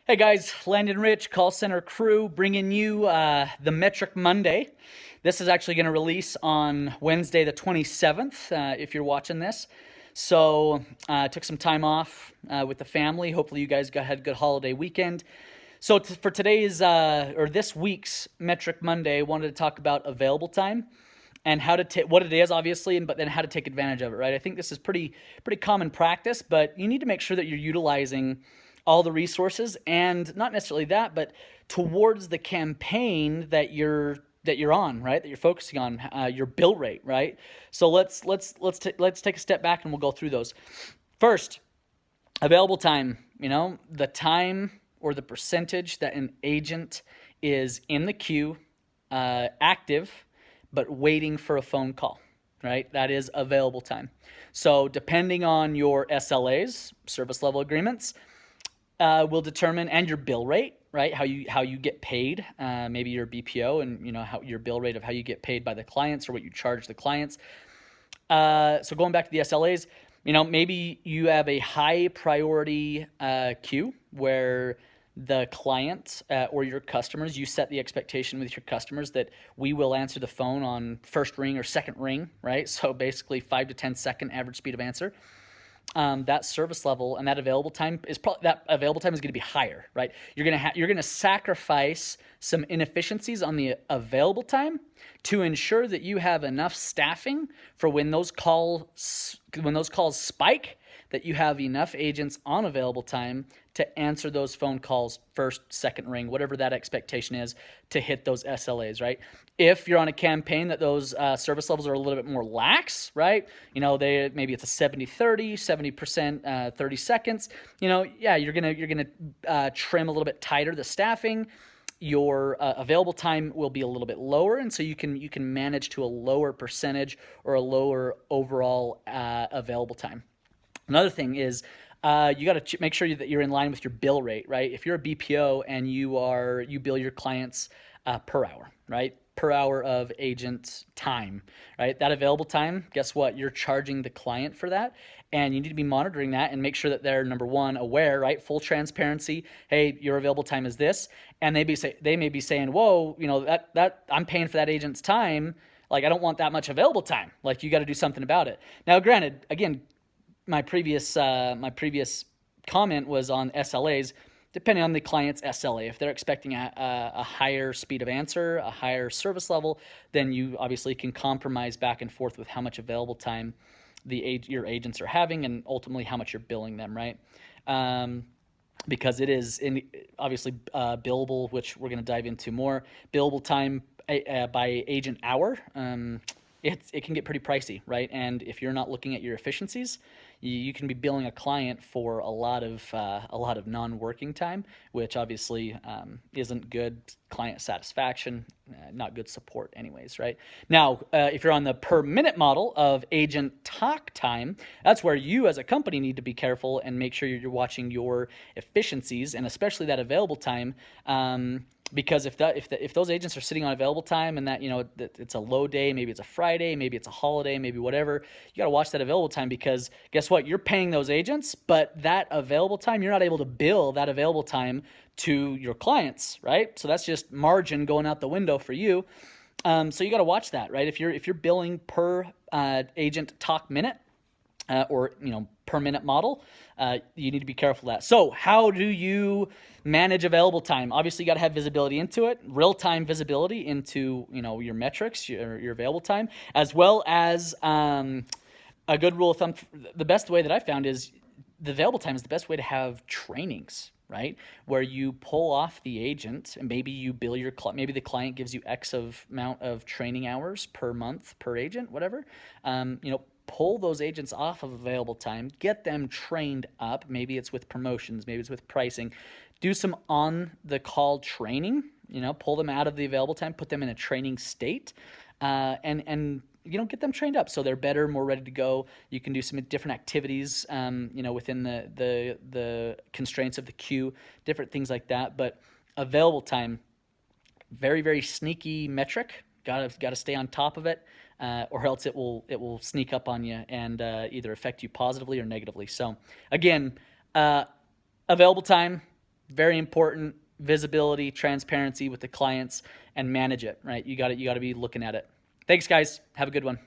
Hey guys, Landon Rich, call center crew, bringing you the Metric Monday. This is actually going to release on Wednesday, the 27th, if you're watching this. So, I took some time off with the family. Hopefully, you guys had a good holiday weekend. So, for today's or this week's Metric Monday, I wanted to talk about available time and how to take what it is, obviously, but then how to take advantage of it. Right? I think this is pretty common practice, but you need to make sure that you're utilizing all the resources, and not necessarily that, but towards the campaign that you're on, right? That you're focusing on, your bill rate, right? So let's take a step back and we'll go through those. First, available time. The time or the percentage that an agent is in the queue, active, but waiting for a phone call, right? That is available time. So depending on your SLAs, service level agreements, will determine, and your bill rate, right? How you get paid. Maybe your BPO, and how your bill rate of how you get paid by the clients or what you charge the clients. So going back to the SLAs, maybe you have a high priority queue where the client or your customers, you set the expectation with your customers that we will answer the phone on first ring or second ring, right? So basically 5 to 10 second average speed of answer. That service level and that available time is going to be higher, right? You're gonna sacrifice some inefficiencies on the available time to ensure that you have enough staffing for when those calls spike, that you have enough agents on available time to answer those phone calls first, second ring, whatever that expectation is, to hit those SLAs, right? If you're on a campaign that those service levels are a little bit more lax, right? Maybe it's a 70-30, 70%, 30 seconds. You're gonna trim a little bit tighter the staffing. Your available time will be a little bit lower, and so you can manage to a lower percentage or a lower overall available time. Another thing is, you got to make sure that you're in line with your bill rate, right? If you're a BPO and you bill your clients per hour, right? Per hour of agent time, right? That available time, guess what? You're charging the client for that, and you need to be monitoring that and make sure that they're, number one, aware, right? Full transparency. Hey, your available time is this, and they may be saying, whoa, that I'm paying for that agent's time. Like, I don't want that much available time. Like, you got to do something about it. Now, granted, again, my previous comment was on SLAs. Depending on the client's SLA, if they're expecting a higher speed of answer, a higher service level, then you obviously can compromise back and forth with how much available time your agents are having, and ultimately how much you're billing them, right? Because it is obviously billable, which we're going to dive into more. Billable time by agent hour. It can get pretty pricey, right? And if you're not looking at your efficiencies, you can be billing a client for a lot of non-working time, which obviously isn't good client satisfaction, not good support anyways, right? Now, if you're on the per minute model of agent talk time, that's where you as a company need to be careful and make sure you're watching your efficiencies, and especially that available time. Because if those agents are sitting on available time, and that it's a low day, maybe it's a Friday, maybe it's a holiday, maybe whatever, you got to watch that available time, because guess what? You're paying those agents, but that available time, you're not able to bill that available time to your clients, right? So that's just margin going out the window for you. So you got to watch that, right? If you're billing per agent talk minute, or per minute model, you need to be careful of that. So how do you manage available time? Obviously, you got to have visibility into it, real-time visibility into your metrics, your available time, as well as a good rule of thumb. The best way that I found is the available time is the best way to have trainings, right? Where you pull off the agent, and maybe you bill your client. Maybe the client gives you X amount of training hours per month per agent, whatever. Pull those agents off of available time, get them trained up. Maybe it's with promotions, maybe it's with pricing. Do some on-the-call training. Pull them out of the available time, put them in a training state, and get them trained up so they're better, more ready to go. You can do some different activities, within the constraints of the queue, different things like that. But available time, very, very sneaky metric. Got to stay on top of it, or else it will sneak up on you and either affect you positively or negatively. So again, available time, Very important visibility, transparency with the clients, and manage it, right? You got to be looking at it. Thanks, guys. Have a good one.